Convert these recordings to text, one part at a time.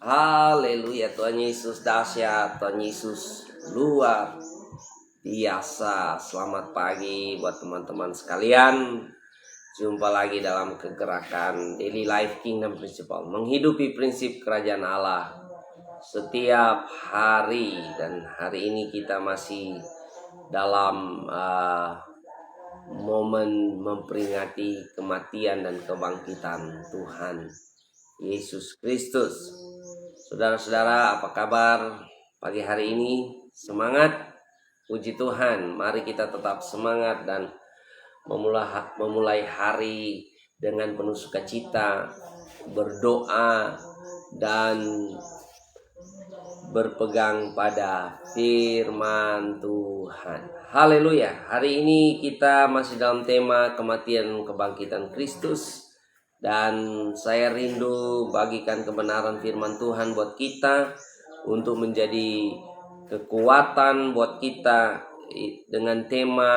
Haleluya, Tuhan Yesus dahsyat, Tuhan Yesus luar biasa. Selamat pagi buat teman-teman sekalian. Jumpa lagi dalam kegerakan Daily Life Kingdom Principle, menghidupi prinsip kerajaan Allah setiap hari. Dan hari ini kita masih dalam momen memperingati kematian dan kebangkitan Tuhan Yesus Kristus. Saudara-saudara, apa kabar pagi hari ini? Semangat, puji Tuhan. Mari kita tetap semangat dan memulai hari dengan penuh sukacita, berdoa dan berpegang pada firman Tuhan. Haleluya. Hari ini kita masih dalam tema kematian kebangkitan Kristus. Dan saya rindu bagikan kebenaran firman Tuhan buat kita, untuk menjadi kekuatan buat kita dengan tema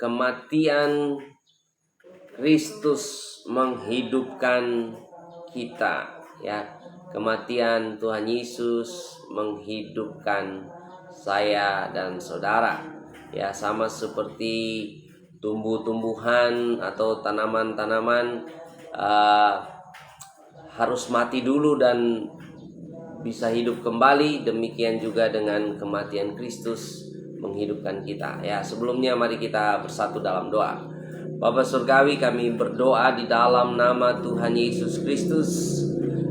kematian Kristus menghidupkan kita, ya. Kematian Tuhan Yesus menghidupkan saya dan saudara, ya, sama seperti tumbuh-tumbuhan atau tanaman-tanaman harus mati dulu dan bisa hidup kembali. Demikian juga dengan kematian Kristus menghidupkan kita, ya. Sebelumnya mari kita bersatu dalam doa. Bapa Surgawi, kami berdoa di dalam nama Tuhan Yesus Kristus.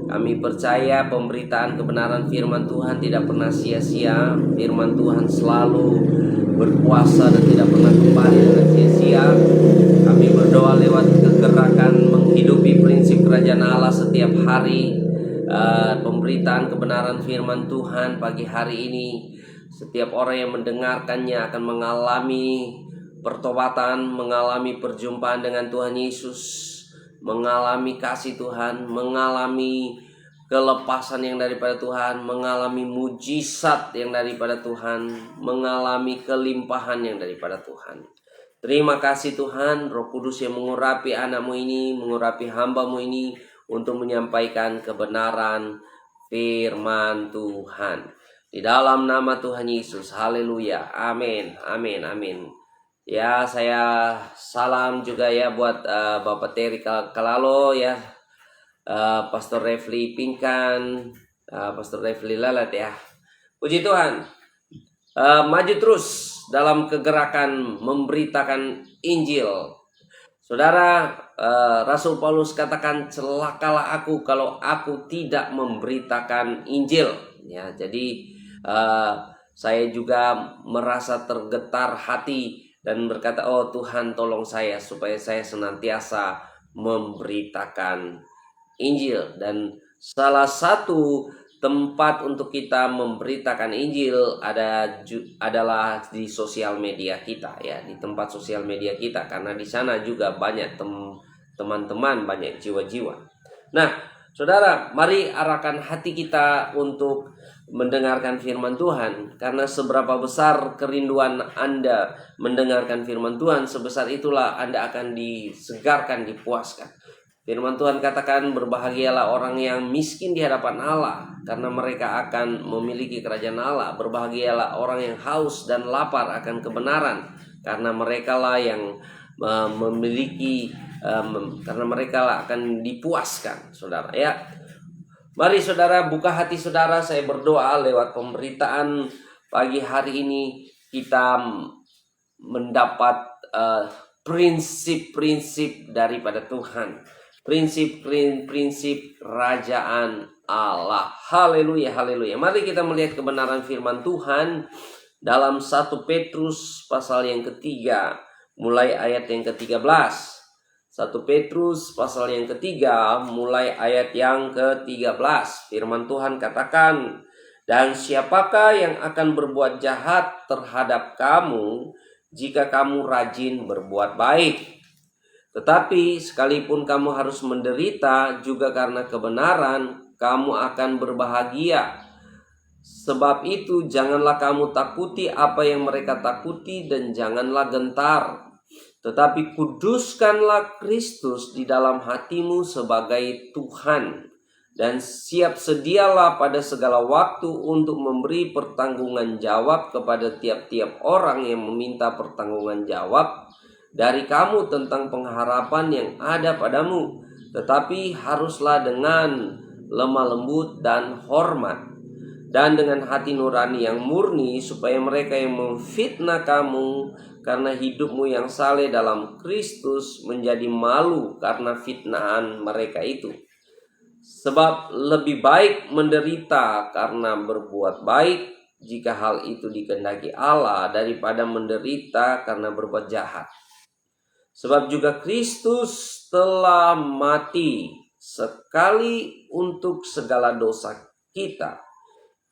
Kami percaya pemberitaan kebenaran firman Tuhan tidak pernah sia-sia. Firman Tuhan selalu berkuasa dan tidak pernah kembali dengan sia-sia. Kami berdoa lewat kegerakan menghidupi prinsip kerajaan Allah setiap hari. Pemberitaan kebenaran firman Tuhan pagi hari ini, setiap orang yang mendengarkannya akan mengalami pertobatan, mengalami perjumpaan dengan Tuhan Yesus, mengalami kasih Tuhan, mengalami kelepasan yang daripada Tuhan, mengalami mujizat yang daripada Tuhan, mengalami kelimpahan yang daripada Tuhan. Terima kasih Tuhan, Roh Kudus yang mengurapi anak-Mu ini, mengurapi hamba-Mu ini untuk menyampaikan kebenaran firman Tuhan. Di dalam nama Tuhan Yesus, haleluya, amin, amin, amin. Ya, saya salam juga ya buat Bapak Terry Kalalo, ya, Pastor Refli Pingkan, Pastor Refli Lalat, ya. Puji Tuhan. Maju terus dalam kegerakan memberitakan Injil. Saudara, Rasul Paulus katakan, celakalah aku kalau aku tidak memberitakan Injil, ya. Jadi saya juga merasa tergetar hati dan berkata, oh Tuhan, tolong saya supaya saya senantiasa memberitakan Injil. Dan salah satu tempat untuk kita memberitakan Injil adalah di sosial media kita, ya, di tempat sosial media kita, karena di sana juga banyak teman-teman, banyak jiwa-jiwa. Nah, saudara, mari arahkan hati kita untuk mendengarkan firman Tuhan, karena seberapa besar kerinduan Anda mendengarkan firman Tuhan, sebesar itulah Anda akan disegarkan, dipuaskan. Firman Tuhan katakan, berbahagialah orang yang miskin di hadapan Allah, karena mereka akan memiliki kerajaan Allah. Berbahagialah orang yang haus dan lapar akan kebenaran, karena merekalah yang memiliki, karena merekalah akan dipuaskan, saudara, ya. Mari saudara, buka hati saudara, saya berdoa lewat pemberitaan pagi hari ini kita mendapat prinsip-prinsip daripada Tuhan, prinsip-prinsip kerajaan Allah. Haleluya, haleluya. Mari kita melihat kebenaran firman Tuhan dalam 1 Petrus pasal yang ketiga, mulai ayat yang ke-13. 1 Petrus pasal yang ketiga, mulai ayat yang ke-13. Firman Tuhan katakan, dan siapakah yang akan berbuat jahat terhadap kamu jika kamu rajin berbuat baik? Tetapi sekalipun kamu harus menderita juga karena kebenaran, kamu akan berbahagia. Sebab itu janganlah kamu takuti apa yang mereka takuti, dan janganlah gentar. Tetapi kuduskanlah Kristus di dalam hatimu sebagai Tuhan. dan siap sedialah pada segala waktu untuk memberi pertanggungan jawab kepada tiap-tiap orang yang meminta pertanggungan jawab dari kamu tentang pengharapan yang ada padamu, tetapi haruslah dengan lemah lembut dan hormat, dan dengan hati nurani yang murni, supaya mereka yang memfitnah kamu karena hidupmu yang saleh dalam Kristus menjadi malu karena fitnahan mereka itu. Sebab lebih baik menderita karena berbuat baik, jika hal itu dikehendaki Allah, daripada menderita karena berbuat jahat. Sebab juga Kristus telah mati sekali untuk segala dosa kita,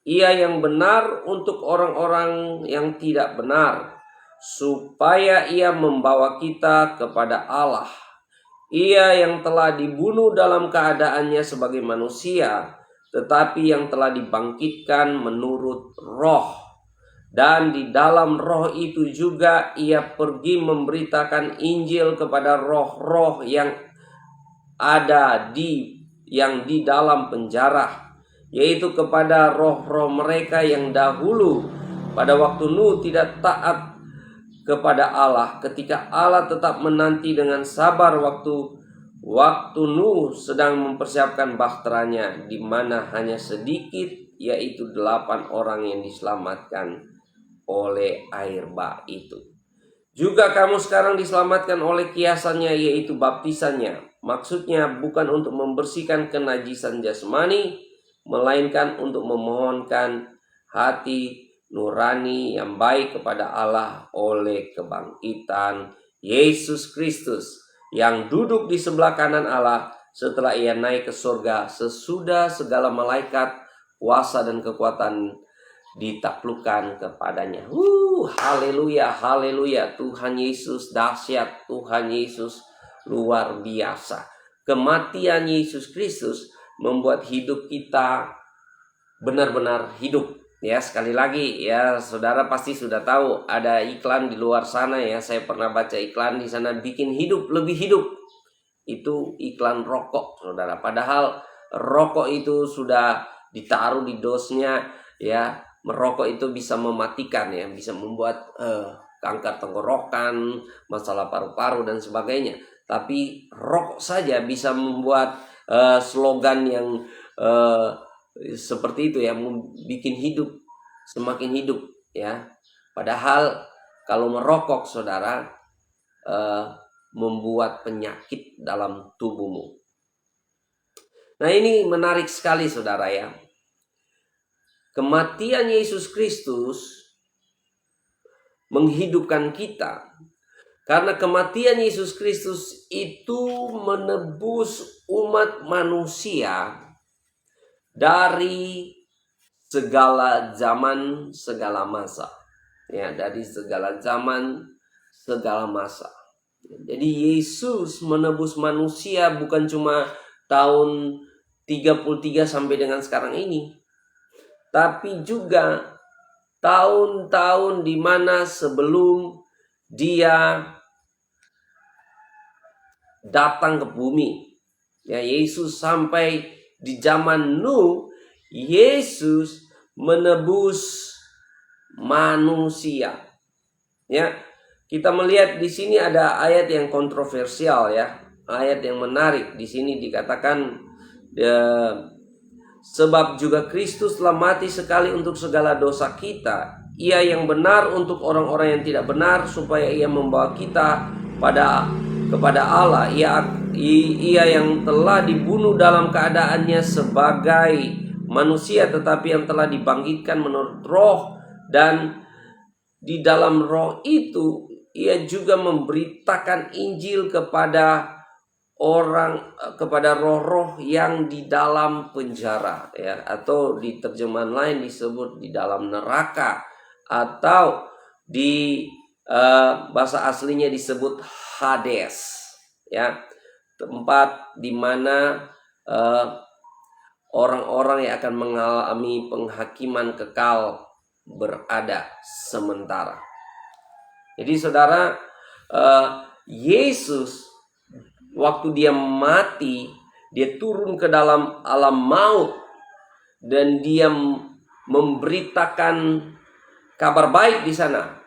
Ia yang benar untuk orang-orang yang tidak benar, supaya Ia membawa kita kepada Allah. Ia yang telah dibunuh dalam keadaannya sebagai manusia, tetapi yang telah dibangkitkan menurut roh. Dan di dalam roh itu juga Ia pergi memberitakan Injil kepada roh-roh yang ada yang di dalam penjara, yaitu kepada roh-roh mereka yang dahulu pada waktu Nuh tidak taat kepada Allah, ketika Allah tetap menanti dengan sabar waktu Nuh sedang mempersiapkan bahteranya, di mana hanya sedikit, yaitu 8 orang yang diselamatkan oleh air bah itu. Juga kamu sekarang diselamatkan oleh kiasannya, yaitu baptisannya. Maksudnya bukan untuk membersihkan kenajisan jasmani, melainkan untuk memohonkan hati nurani yang baik kepada Allah oleh kebangkitan Yesus Kristus, yang duduk di sebelah kanan Allah setelah Ia naik ke surga, sesudah segala malaikat, kuasa dan kekuatan ditaklukkan kepadanya. Haleluya, haleluya. Tuhan Yesus dahsyat, Tuhan Yesus luar biasa. Kematian Yesus Kristus membuat hidup kita benar-benar hidup. Ya, sekali lagi ya, saudara pasti sudah tahu ada iklan di luar sana ya. Saya pernah baca iklan di sana, bikin hidup lebih hidup. Itu iklan rokok, saudara. Padahal rokok itu sudah ditaruh di dosnya ya. Merokok itu bisa mematikan ya, bisa membuat kanker tenggorokan, masalah paru-paru dan sebagainya. Tapi rokok saja bisa membuat slogan yang seperti itu ya, bikin hidup semakin hidup ya. Padahal kalau merokok, saudara, membuat penyakit dalam tubuhmu. Nah, ini menarik sekali, saudara ya. Kematian Yesus Kristus menghidupkan kita, karena kematian Yesus Kristus itu menebus umat manusia dari segala zaman, segala masa. Ya, dari segala zaman, segala masa. Jadi Yesus menebus manusia bukan cuma tahun 33 sampai dengan sekarang ini, tapi juga tahun-tahun di mana sebelum Dia datang ke bumi. Ya, Yesus sampai di zaman Nuh, Yesus menebus manusia. Ya, kita melihat di sini ada ayat yang kontroversial ya, ayat yang menarik. Di sini dikatakan sebab juga Kristus telah mati sekali untuk segala dosa kita, Ia yang benar untuk orang-orang yang tidak benar, supaya Ia membawa kita kepada Allah. Ia yang telah dibunuh dalam keadaannya sebagai manusia, tetapi yang telah dibangkitkan menurut roh, dan di dalam roh itu Ia juga memberitakan Injil kepada roh-roh yang di dalam penjara ya, atau di terjemahan lain disebut di dalam neraka, atau di bahasa aslinya disebut Hades ya, tempat di mana orang-orang yang akan mengalami penghakiman kekal berada sementara. Jadi saudara, Yesus waktu Dia mati, Dia turun ke dalam alam maut dan dia memberitakan kabar baik di sana.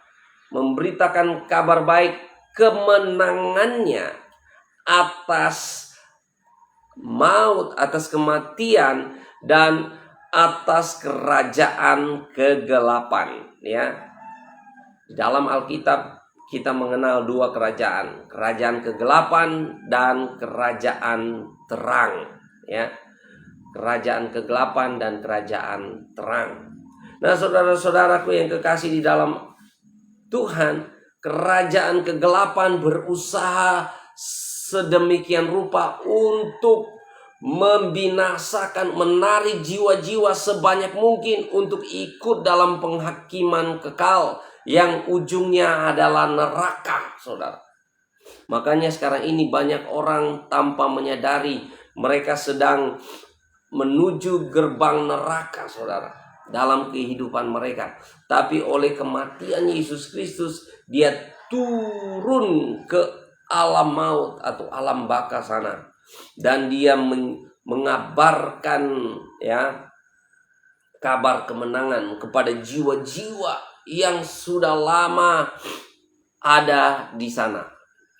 Memberitakan kabar baik kemenangannya atas maut, atas kematian, dan atas kerajaan kegelapan. Ya, di dalam Alkitab kita mengenal dua kerajaan, kerajaan kegelapan dan kerajaan terang. Ya, kerajaan kegelapan dan kerajaan terang. Nah, saudara-saudaraku yang kekasih di dalam Tuhan, kerajaan kegelapan berusaha sedemikian rupa untuk membinasakan, menarik jiwa-jiwa sebanyak mungkin untuk ikut dalam penghakiman kekal yang ujungnya adalah neraka, saudara. Makanya sekarang ini banyak orang tanpa menyadari mereka sedang menuju gerbang neraka, saudara, dalam kehidupan mereka. Tapi oleh kematian Yesus Kristus, dia turun ke alam maut atau alam baka sana, dan dia mengabarkan ya kabar kemenangan kepada jiwa-jiwa yang sudah lama ada di sana.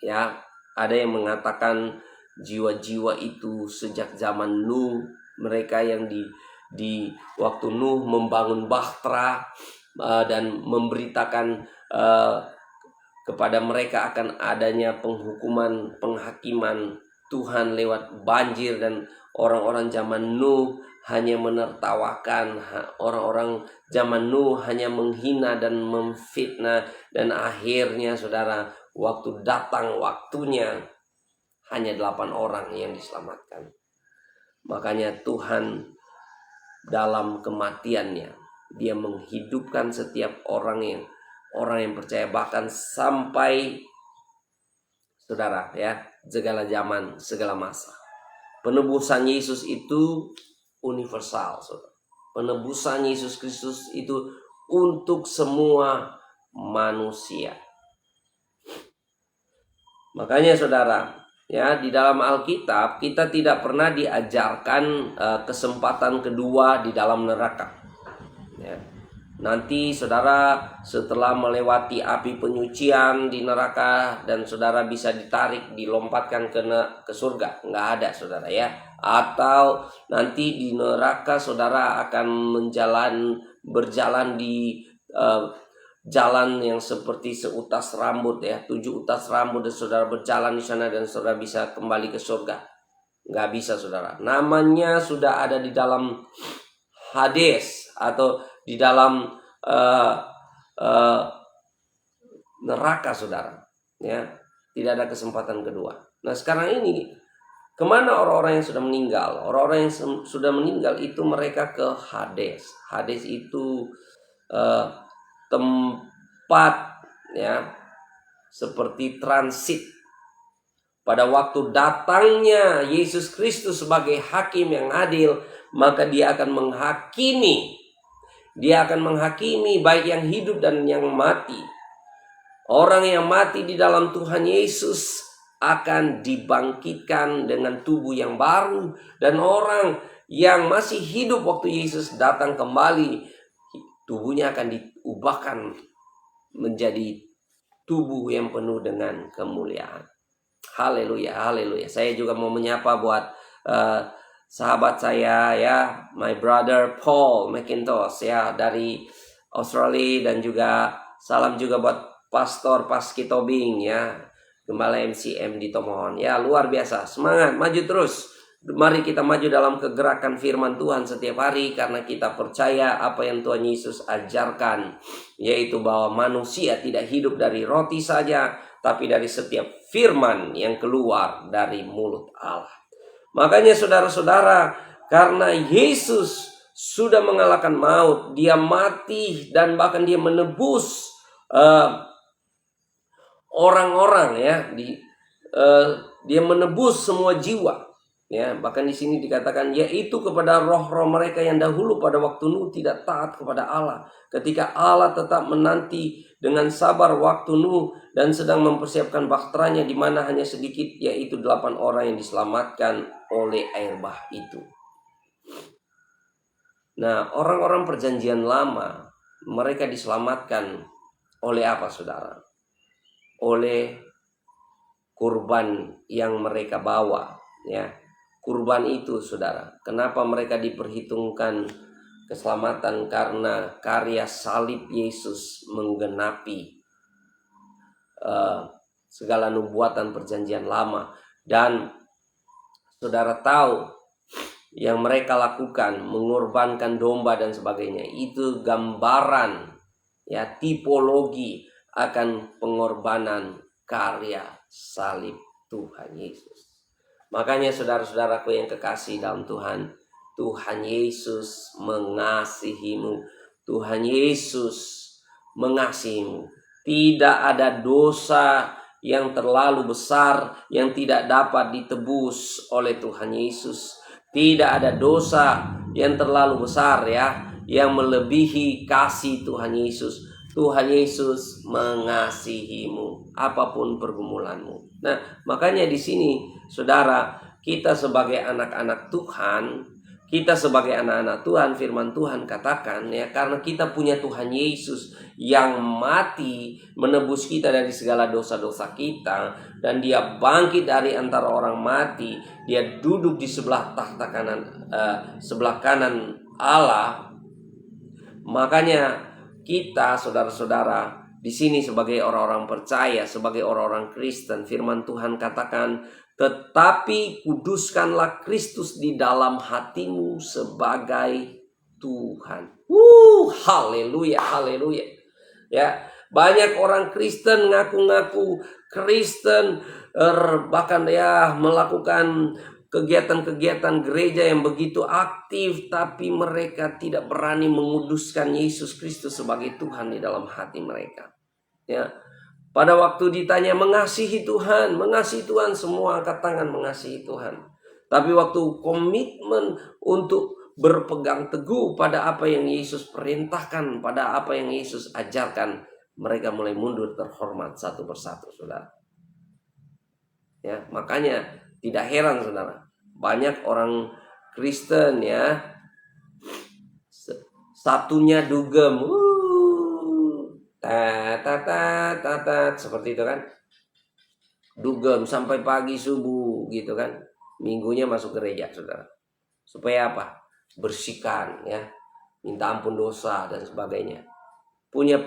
Ya, ada yang mengatakan jiwa-jiwa itu sejak zaman Nuh, mereka yang di waktu Nuh membangun bahtera dan memberitakan kepada mereka akan adanya penghukuman, penghakiman Tuhan lewat banjir, dan orang-orang zaman Nuh hanya menertawakan, orang-orang zaman Nuh hanya menghina dan memfitnah, dan akhirnya saudara, waktu datang waktunya hanya 8 orang yang diselamatkan. Makanya Tuhan dalam kematiannya, dia menghidupkan setiap orang yang percaya, bahkan sampai saudara ya, segala zaman, segala masa. Penebusan Yesus itu universal, saudara. Penebusan Yesus Kristus itu untuk semua manusia. Makanya saudara, ya, di dalam Alkitab kita tidak pernah diajarkan kesempatan kedua di dalam neraka. Ya. Nanti saudara setelah melewati api penyucian di neraka dan saudara bisa ditarik, dilompatkan ke surga. Nggak ada, saudara ya. Atau nanti di neraka saudara akan berjalan di jalan yang seperti seutas rambut ya, 7 utas rambut, dan saudara berjalan di sana dan saudara bisa kembali ke surga. Nggak bisa, saudara. Namanya sudah ada di dalam Hades atau di dalam neraka, saudara. Ya, tidak ada kesempatan kedua. Nah, sekarang ini kemana orang-orang yang sudah meninggal? Orang-orang yang sudah meninggal itu mereka ke Hades. Hades itu tempat ya seperti transit. Pada waktu datangnya Yesus Kristus sebagai hakim yang adil, maka dia akan menghakimi. Dia akan menghakimi baik yang hidup dan yang mati. Orang yang mati di dalam Tuhan Yesus akan dibangkitkan dengan tubuh yang baru, dan orang yang masih hidup waktu Yesus datang kembali, tubuhnya akan diubahkan menjadi tubuh yang penuh dengan kemuliaan. Haleluya, haleluya. Saya juga mau menyapa buat sahabat saya ya, my brother Paul McIntosh ya dari Australia, dan juga salam juga buat Pastor Paski Tobing ya, Gembala MCM di Tomohon ya. Luar biasa, semangat, maju terus. Mari kita maju dalam kegerakan firman Tuhan setiap hari, karena kita percaya apa yang Tuhan Yesus ajarkan, yaitu bahwa manusia tidak hidup dari roti saja, tapi dari setiap firman yang keluar dari mulut Allah. Makanya saudara-saudara, karena Yesus sudah mengalahkan maut, dia mati dan bahkan dia menebus orang-orang ya, dia menebus semua jiwa. Ya, bahkan di sini dikatakan yaitu kepada roh-roh mereka yang dahulu pada waktu Nuh tidak taat kepada Allah. Ketika Allah tetap menanti dengan sabar waktu Nuh dan sedang mempersiapkan bahteranya, di mana hanya sedikit, yaitu 8 orang yang diselamatkan oleh air bah itu. Nah, orang-orang perjanjian lama, mereka diselamatkan oleh apa, saudara? Oleh kurban yang mereka bawa, ya. Kurban itu, saudara, kenapa mereka diperhitungkan keselamatan? Karena karya salib Yesus menggenapi segala nubuatan perjanjian lama. Dan saudara tahu yang mereka lakukan, mengorbankan domba dan sebagainya, itu gambaran, ya, tipologi akan pengorbanan karya salib Tuhan Yesus. Makanya saudara-saudaraku yang kekasih dalam Tuhan, Tuhan Yesus mengasihimu. Tuhan Yesus mengasihimu. Tidak ada dosa yang terlalu besar yang tidak dapat ditebus oleh Tuhan Yesus. Tidak ada dosa yang terlalu besar, ya, yang melebihi kasih Tuhan Yesus. Tuhan Yesus mengasihimu apapun pergumulanmu. Nah, makanya di sini, saudara, kita sebagai anak-anak Tuhan, kita sebagai anak-anak Tuhan, firman Tuhan katakan, ya, karena kita punya Tuhan Yesus yang mati menebus kita dari segala dosa-dosa kita, dan dia bangkit dari antara orang mati, dia duduk di sebelah tahta kanan, sebelah kanan Allah. Makanya kita, saudara-saudara, di sini sebagai orang-orang percaya, sebagai orang-orang Kristen, firman Tuhan katakan, tetapi kuduskanlah Kristus di dalam hatimu sebagai Tuhan. Haleluya, haleluya. Ya, banyak orang Kristen ngaku-ngaku Kristen, bahkan ya melakukan kegiatan-kegiatan gereja yang begitu aktif, tapi mereka tidak berani menguduskan Yesus Kristus sebagai Tuhan di dalam hati mereka. Ya, pada waktu ditanya mengasihi Tuhan, semua angkat tangan mengasihi Tuhan. Tapi waktu komitmen untuk berpegang teguh pada apa yang Yesus perintahkan, pada apa yang Yesus ajarkan, mereka mulai mundur terhormat satu persatu, saudara. Ya, makanya tidak heran, saudara, banyak orang Kristen, ya, satunya dugem, seperti itu kan, dugem sampai pagi subuh gitu kan, minggunya masuk gereja, saudara, supaya apa? Bersihkan, ya, minta ampun dosa dan sebagainya. Punya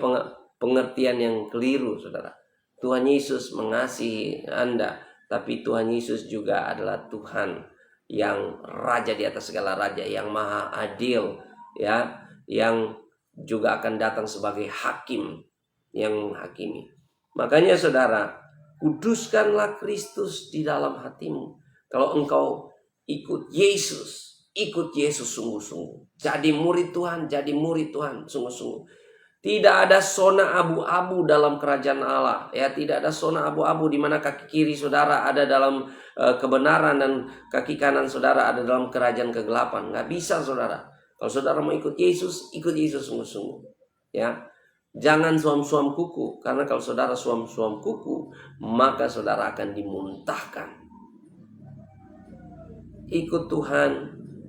pengertian yang keliru, saudara. Tuhan Yesus mengasihi Anda, tapi Tuhan Yesus juga adalah Tuhan yang raja di atas segala raja, yang maha adil, ya, yang juga akan datang sebagai hakim yang menghakimi. Makanya saudara, kuduskanlah Kristus di dalam hatimu. Kalau engkau ikut Yesus sungguh-sungguh. Jadi murid Tuhan sungguh-sungguh. Tidak ada zona abu-abu dalam kerajaan Allah, ya, tidak ada zona abu-abu di mana kaki kiri saudara ada dalam kebenaran dan kaki kanan saudara ada dalam kerajaan kegelapan. Nggak bisa, saudara. Kalau saudara mau ikut Yesus sungguh-sungguh, ya. Jangan suam-suam kuku, karena kalau saudara suam-suam kuku, maka saudara akan dimuntahkan. Ikut Tuhan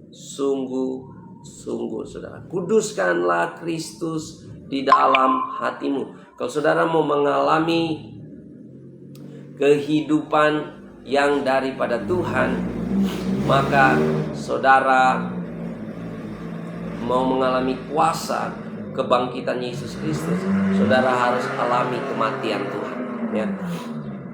sungguh-sungguh, saudara. Kuduskanlah Kristus di dalam hatimu. Kalau saudara mau mengalami kehidupan yang daripada Tuhan, maka saudara mau mengalami kuasa kebangkitan Yesus Kristus, saudara harus alami kematian Tuhan, ya.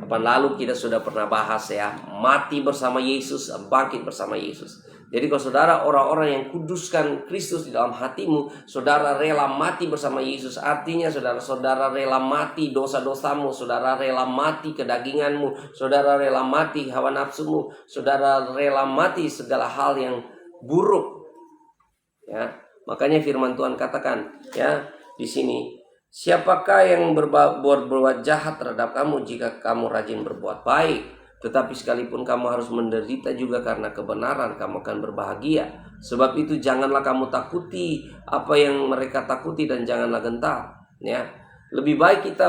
Kapan lalu kita sudah pernah bahas, ya, mati bersama Yesus, bangkit bersama Yesus. Jadi kalau saudara orang-orang yang kuduskan Kristus di dalam hatimu, saudara rela mati bersama Yesus. Artinya saudara rela mati dosa-dosamu, saudara rela mati kedaginganmu, saudara rela mati hawa nafsumu, saudara rela mati segala hal yang buruk. Ya, makanya firman Tuhan katakan, ya, di sini, siapakah yang berbuat jahat terhadap kamu jika kamu rajin berbuat baik? Tetapi sekalipun kamu harus menderita juga karena kebenaran, kamu akan berbahagia. Sebab itu janganlah kamu takuti apa yang mereka takuti, dan janganlah gentar, ya. Lebih baik kita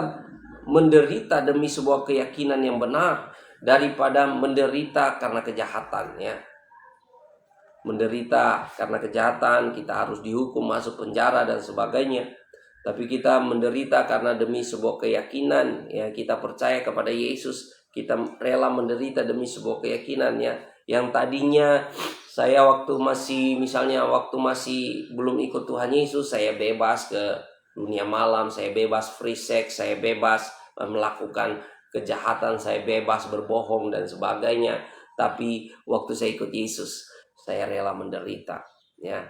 menderita demi sebuah keyakinan yang benar daripada menderita karena kejahatan, ya. menderita karena kejahatan, kita harus dihukum masuk penjara dan sebagainya. Tapi kita menderita karena demi sebuah keyakinan, ya, kita percaya kepada Yesus, kita rela menderita demi sebuah keyakinan, ya. Yang tadinya saya waktu masih belum ikut Tuhan Yesus, saya bebas ke dunia malam, saya bebas free sex, saya bebas melakukan kejahatan, saya bebas berbohong dan sebagainya. Tapi waktu saya ikut Yesus, saya rela menderita, ya.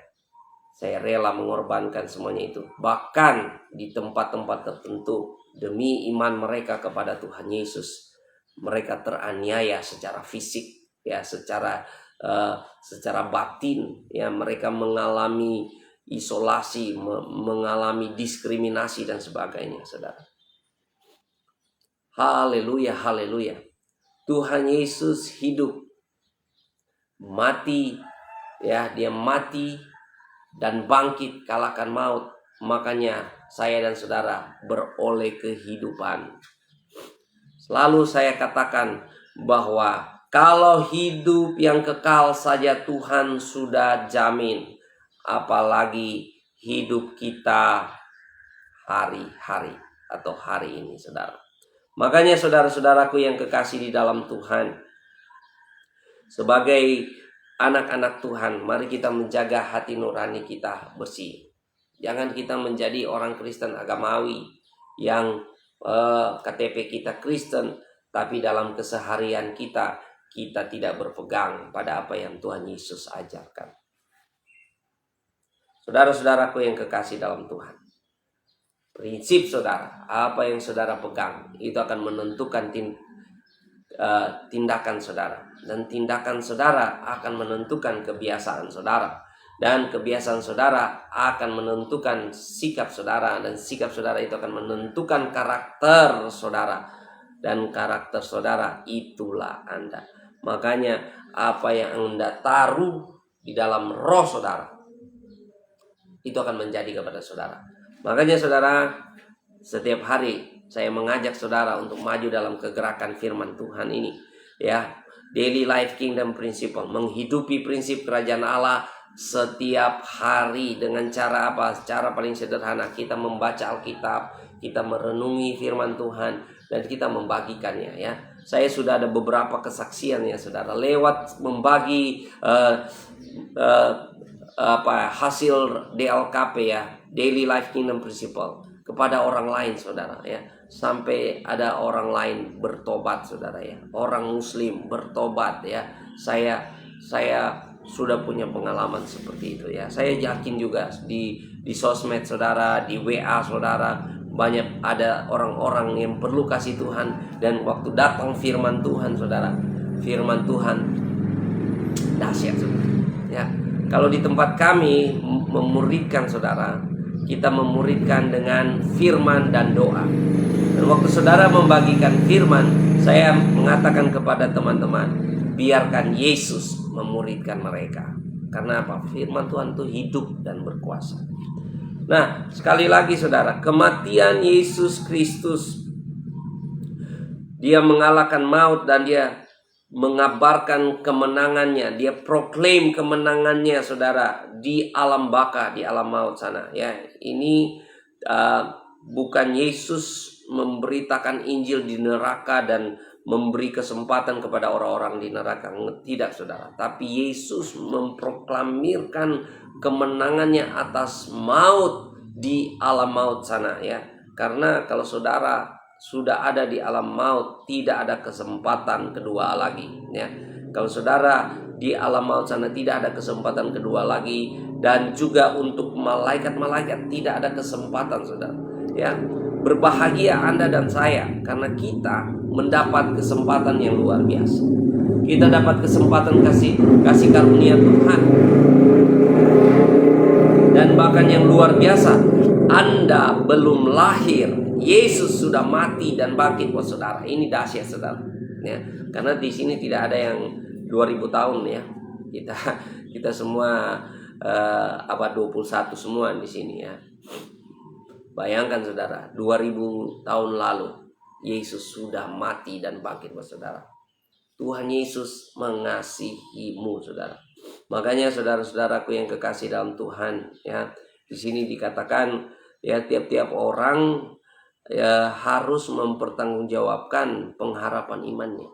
Saya rela mengorbankan semuanya itu. Bahkan di tempat-tempat tertentu demi iman mereka kepada Tuhan Yesus, mereka teraniaya secara fisik, ya, secara batin, ya, mereka mengalami isolasi, mengalami diskriminasi dan sebagainya, saudara. Haleluya, haleluya. Tuhan Yesus hidup, mati, ya, dia mati dan bangkit kalahkan maut. Makanya saya dan saudara beroleh kehidupan. Selalu saya katakan bahwa kalau hidup yang kekal saja Tuhan sudah jamin, apalagi hidup kita hari-hari atau hari ini, saudara. Makanya saudara-saudaraku yang kekasih di dalam Tuhan, sebagai anak-anak Tuhan, mari kita menjaga hati nurani kita bersih. Jangan kita menjadi orang Kristen agamawi yang KTP kita Kristen, tapi dalam keseharian kita tidak berpegang pada apa yang Tuhan Yesus ajarkan. Saudara-saudaraku yang kekasih dalam Tuhan, prinsip saudara, apa yang saudara pegang, itu akan menentukan tindakan saudara. Dan tindakan saudara akan menentukan kebiasaan saudara. Dan kebiasaan saudara akan menentukan sikap saudara. Dan sikap saudara itu akan menentukan karakter saudara. Dan karakter saudara itulah Anda. Makanya apa yang Anda taruh di dalam roh saudara, itu akan menjadi kepada saudara. Makanya saudara, setiap hari saya mengajak saudara untuk maju dalam kegerakan firman Tuhan ini, ya. Daily Life Kingdom Principle, menghidupi prinsip kerajaan Allah setiap hari dengan cara apa? Cara paling sederhana, kita membaca Alkitab, kita merenungi firman Tuhan, dan kita membagikannya, ya. Saya sudah ada beberapa kesaksian, ya saudara, lewat membagi hasil DLKP, ya, Daily Life Kingdom Principle, kepada orang lain, saudara, ya. Sampai ada orang lain bertobat, saudara, ya. Orang muslim bertobat, ya. Saya sudah punya pengalaman seperti itu, ya. Saya yakin juga di sosmed saudara, di WA saudara, banyak ada orang-orang yang perlu kasih Tuhan. Dan waktu datang firman Tuhan, saudara, firman Tuhan dahsyat, saudara, ya. Kalau di tempat kami memuridkan, saudara, kita memuridkan dengan firman dan doa. Dan waktu saudara membagikan firman, saya mengatakan kepada teman-teman, biarkan Yesus memuridkan mereka. Karena apa? Firman Tuhan itu hidup dan berkuasa. Nah, sekali lagi saudara, kematian Yesus Kristus, dia mengalahkan maut dan dia mengabarkan kemenangannya, dia proklaim kemenangannya, saudara, di alam baka, di alam maut sana, ya. Ini bukan Yesus memberitakan Injil di neraka dan memberi kesempatan kepada orang-orang di neraka, tidak, saudara. Tapi Yesus memproklamirkan kemenangannya atas maut di alam maut sana, ya. Karena kalau saudara sudah ada di alam maut, tidak ada kesempatan kedua lagi, ya. Kalau saudara di alam maut sana tidak ada kesempatan kedua lagi, dan juga untuk malaikat-malaikat tidak ada kesempatan, saudara, ya. Berbahagia Anda dan saya karena kita mendapat kesempatan yang luar biasa. Kita dapat kesempatan kasih karunia Tuhan. Dan bahkan yang luar biasa, Anda belum lahir, Yesus sudah mati dan bangkit buat saudara. Ini dahsyat, saudara, ya. Karena di sini tidak ada yang 2000 tahun, ya. Kita semua abad 21 semua di sini, ya. Bayangkan saudara, 2000 tahun lalu Yesus sudah mati dan bangkit buat saudara. Tuhan Yesus mengasihimu, saudara. Makanya saudara-saudaraku yang kekasih dalam Tuhan, ya, di sini dikatakan ya tiap-tiap orang ya harus mempertanggungjawabkan pengharapan imannya.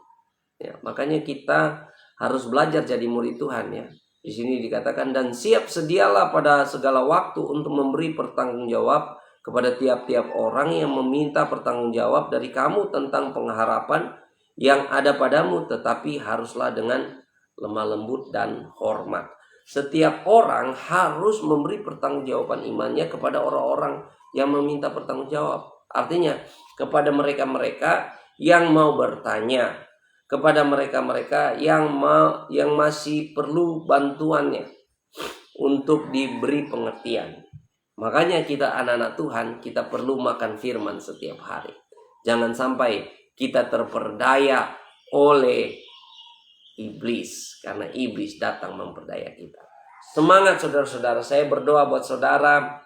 Ya, makanya kita harus belajar jadi murid Tuhan ya. Di sini dikatakan dan siap sedialah pada segala waktu untuk memberi pertanggungjawab kepada tiap-tiap orang yang meminta pertanggungjawab dari kamu tentang pengharapan yang ada padamu, tetapi haruslah dengan lemah lembut dan hormat. Setiap orang harus memberi pertanggungjawaban imannya kepada orang-orang yang meminta pertanggungjawab. Artinya kepada mereka-mereka yang mau bertanya, kepada mereka-mereka yang masih perlu bantuannya untuk diberi pengertian. Makanya kita anak-anak Tuhan, kita perlu makan firman setiap hari. Jangan sampai kita terperdaya oleh iblis, karena iblis datang memperdaya kita. Semangat saudara-saudara, saya berdoa buat saudara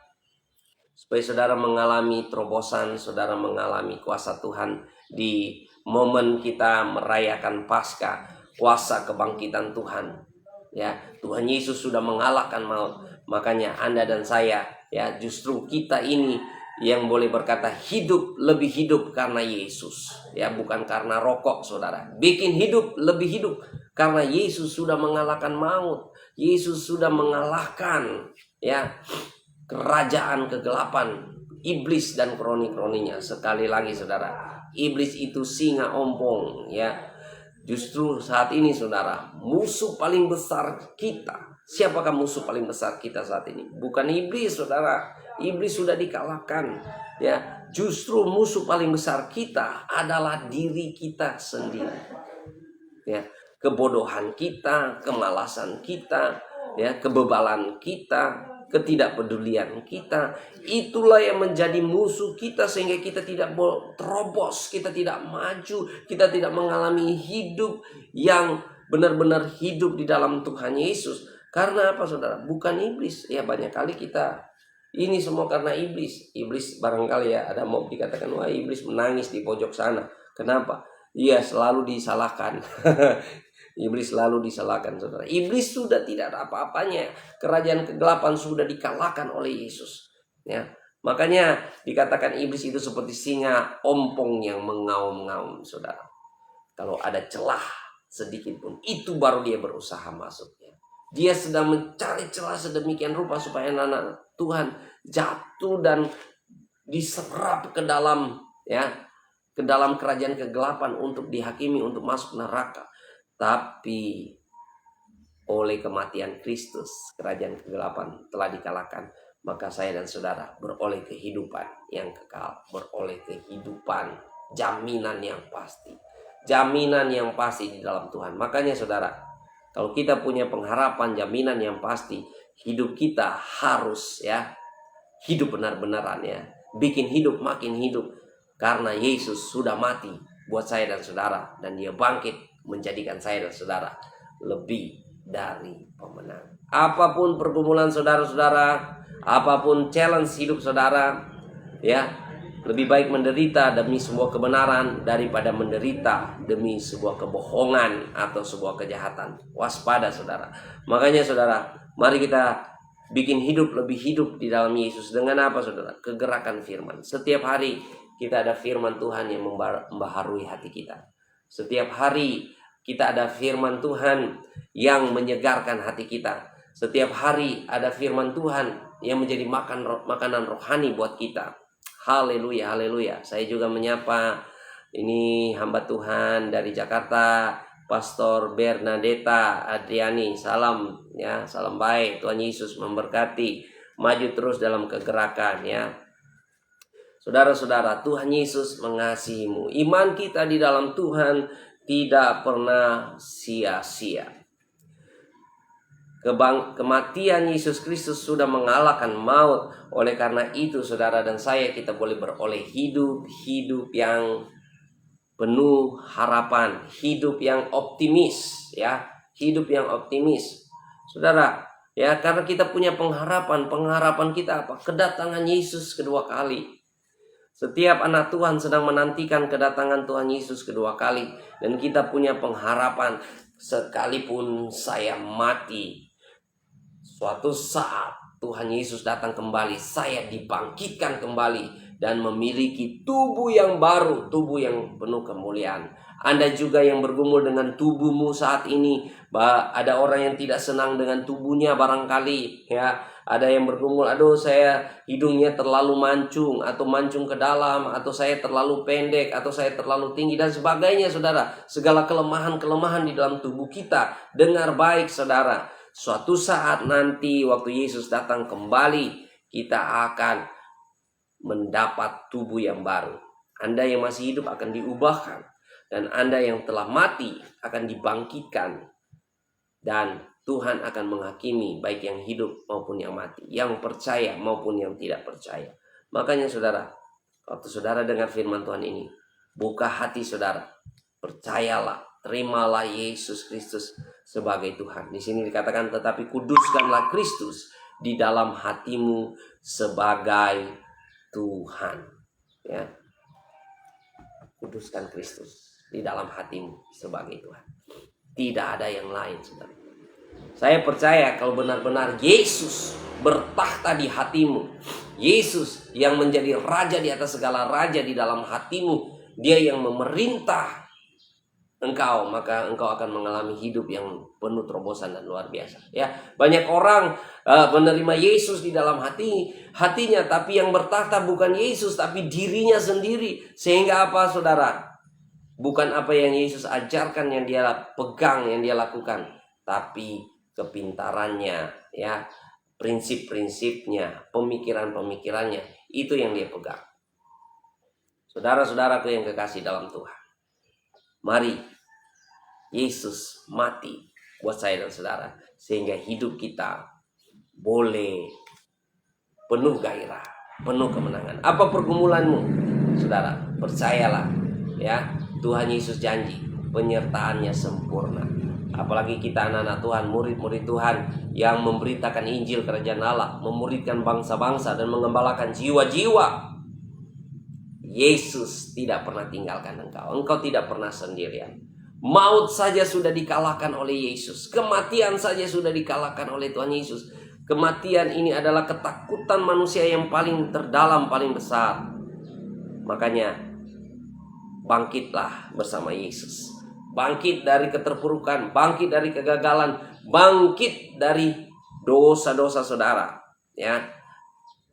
supaya saudara mengalami terobosan, saudara mengalami kuasa Tuhan di momen kita merayakan Paskah, kuasa kebangkitan Tuhan. Ya, Tuhan Yesus sudah mengalahkan maut. Makanya Anda dan saya, ya, justru kita ini yang boleh berkata lebih hidup karena Yesus, ya, bukan karena rokok, saudara. Bikin hidup lebih hidup karena Yesus sudah mengalahkan maut. Yesus sudah mengalahkan, ya, kerajaan kegelapan, iblis dan kroni-kroninya. Sekali lagi saudara, iblis itu singa ompong, ya. Justru saat ini saudara, musuh paling besar kita. Siapakah musuh paling besar kita saat ini? Bukan iblis, saudara. Iblis sudah dikalahkan, ya. Justru musuh paling besar kita adalah diri kita sendiri. Ya, kebodohan kita, kemalasan kita, ya, kebebalan kita, ketidakpedulian kita, itulah yang menjadi musuh kita sehingga kita tidak terobos, kita tidak maju, kita tidak mengalami hidup yang benar-benar hidup di dalam Tuhan Yesus. Karena apa saudara? Bukan iblis. Ya, banyak kali kita ini semua karena iblis. Iblis barangkali ya ada mau dikatakan, wah iblis menangis di pojok sana. Kenapa? Iya, selalu disalahkan. Iblis selalu disalahkan, saudara. Iblis sudah tidak ada apa-apanya. Kerajaan kegelapan sudah dikalahkan oleh Yesus. Ya, makanya dikatakan iblis itu seperti singa ompong yang mengaum-ngaum, saudara. Kalau ada celah sedikit pun, itu baru dia berusaha masuknya. Dia sedang mencari celah sedemikian rupa supaya anak Tuhan jatuh dan diserap ke dalam, ya, ke dalam kerajaan kegelapan untuk dihakimi, untuk masuk neraka. Tapi oleh kematian Kristus, kerajaan kegelapan telah dikalahkan. Maka saya dan saudara beroleh kehidupan yang kekal, beroleh kehidupan, jaminan yang pasti. Jaminan yang pasti di dalam Tuhan. Makanya saudara, kalau kita punya pengharapan, jaminan yang pasti, hidup kita harus, ya, hidup benar-benaran, ya. Bikin hidup makin hidup. Karena Yesus sudah mati buat saya dan saudara, dan dia bangkit menjadikan saya dan saudara lebih dari pemenang. Apapun pergumulan saudara-saudara, apapun challenge hidup saudara, ya, lebih baik menderita demi sebuah kebenaran daripada menderita demi sebuah kebohongan atau sebuah kejahatan. Waspada saudara. Makanya saudara, mari kita bikin hidup lebih hidup di dalam Yesus. Dengan apa saudara? Kegerakan firman. Setiap hari kita ada firman Tuhan yang membaharui hati kita. Setiap hari kita ada firman Tuhan yang menyegarkan hati kita. Setiap hari ada firman Tuhan yang menjadi makanan rohani buat kita. Haleluya, haleluya. Saya juga menyapa ini hamba Tuhan dari Jakarta, Pastor Bernadetta Adriani. Salam, ya, salam baik. Tuhan Yesus memberkati. Maju terus dalam kegerakan, ya. Saudara-saudara, Tuhan Yesus mengasihimu. Iman kita di dalam Tuhan tidak pernah sia-sia. Kematian Yesus Kristus sudah mengalahkan maut. Oleh karena itu, saudara dan saya, kita boleh beroleh hidup yang penuh harapan, hidup yang optimis, ya, hidup yang optimis. Saudara, ya, karena kita punya pengharapan kita apa? Kedatangan Yesus kedua kali. Setiap anak Tuhan sedang menantikan kedatangan Tuhan Yesus kedua kali. Dan kita punya pengharapan, sekalipun saya mati, Suatu saat Tuhan Yesus datang kembali, saya dibangkitkan kembali dan memiliki tubuh yang baru, tubuh yang penuh kemuliaan. Anda juga yang bergumul dengan tubuhmu saat ini, ada orang yang tidak senang dengan tubuhnya barangkali, ya. Ada yang bergumul, aduh saya hidungnya terlalu mancung, atau mancung ke dalam, atau saya terlalu pendek, atau saya terlalu tinggi, dan sebagainya, saudara. Segala kelemahan-kelemahan di dalam tubuh kita. Dengar baik, saudara. Suatu saat nanti waktu Yesus datang kembali, kita akan mendapat tubuh yang baru. Anda yang masih hidup akan diubahkan, dan Anda yang telah mati akan dibangkitkan. Dan Tuhan akan menghakimi baik yang hidup maupun yang mati, yang percaya maupun yang tidak percaya. Makanya saudara, waktu saudara dengar firman Tuhan ini, buka hati saudara, percayalah, terimalah Yesus Kristus sebagai Tuhan. Di sini dikatakan, tetapi kuduskanlah Kristus di dalam hatimu sebagai Tuhan. Ya, kuduskan Kristus di dalam hatimu sebagai Tuhan. Tidak ada yang lain, saudara. Saya percaya kalau benar-benar Yesus bertakhta di hatimu, Yesus yang menjadi raja di atas segala raja di dalam hatimu, Dia yang memerintah engkau, maka engkau akan mengalami hidup yang penuh terobosan dan luar biasa. Ya, banyak orang menerima Yesus di dalam hatinya, tapi yang bertakhta bukan Yesus, tapi dirinya sendiri. Sehingga apa, saudara? Bukan apa yang Yesus ajarkan yang dia pegang, yang dia lakukan, tapi kepintarannya, ya, prinsip-prinsipnya, pemikiran-pemikirannya, itu yang dia pegang. Saudara-saudaraku yang kekasih dalam Tuhan, mari Yesus mati buat saya dan saudara, sehingga hidup kita boleh penuh gairah, penuh kemenangan. Apa pergumulanmu, saudara? Percayalah, ya, Tuhan Yesus janji penyertaannya sempurna. Apalagi kita anak-anak Tuhan, murid-murid Tuhan yang memberitakan Injil Kerajaan Allah, memuridkan bangsa-bangsa dan mengembalakan jiwa-jiwa. Yesus tidak pernah tinggalkan engkau. Engkau tidak pernah sendirian. Maut saja sudah dikalahkan oleh Yesus. Kematian saja sudah dikalahkan oleh Tuhan Yesus. Kematian ini adalah ketakutan manusia yang paling terdalam, paling besar. Makanya bangkitlah bersama Yesus. Bangkit dari keterpurukan, bangkit dari kegagalan, bangkit dari dosa-dosa saudara. Ya,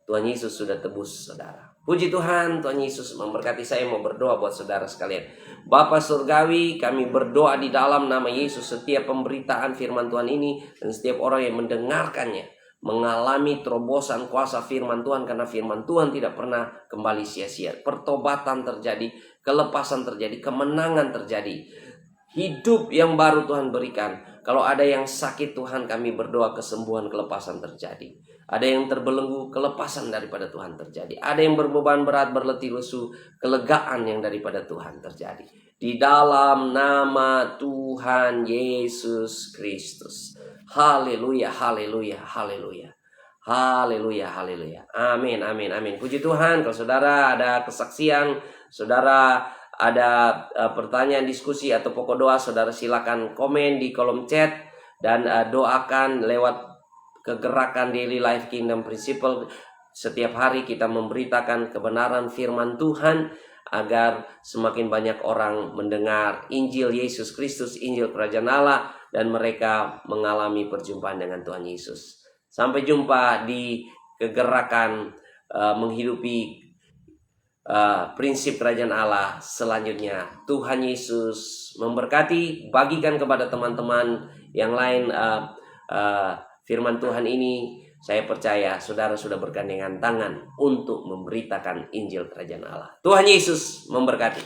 Tuhan Yesus sudah tebus saudara. Puji Tuhan, Tuhan Yesus memberkati. Saya mau berdoa buat saudara sekalian. Bapa Surgawi, kami berdoa di dalam nama Yesus, setiap pemberitaan firman Tuhan ini dan setiap orang yang mendengarkannya mengalami terobosan kuasa firman Tuhan, karena firman Tuhan tidak pernah kembali sia-sia. Pertobatan terjadi, kelepasan terjadi, kemenangan terjadi. Hidup yang baru Tuhan berikan. Kalau ada yang sakit, Tuhan, kami berdoa kesembuhan, kelepasan terjadi. Ada yang terbelenggu, kelepasan daripada Tuhan terjadi. Ada yang berbeban berat, berletih lesu, kelegaan yang daripada Tuhan terjadi. Di dalam nama Tuhan Yesus Kristus. Haleluya, haleluya, haleluya. Haleluya, haleluya. Amin, amin, amin. Puji Tuhan. Kalau saudara ada kesaksian, saudara ada pertanyaan, diskusi, atau pokok doa, saudara silakan komen di kolom chat dan doakan lewat kegerakan Daily Life Kingdom Principle. Setiap hari kita memberitakan kebenaran firman Tuhan agar semakin banyak orang mendengar Injil Yesus Kristus, Injil Kerajaan Allah, dan mereka mengalami perjumpaan dengan Tuhan Yesus. Sampai jumpa di kegerakan menghidupi prinsip Kerajaan Allah selanjutnya. Tuhan Yesus memberkati. Bagikan kepada teman-teman yang lain firman Tuhan ini. Saya percaya saudara sudah bergandengan tangan untuk memberitakan Injil Kerajaan Allah. Tuhan Yesus memberkati.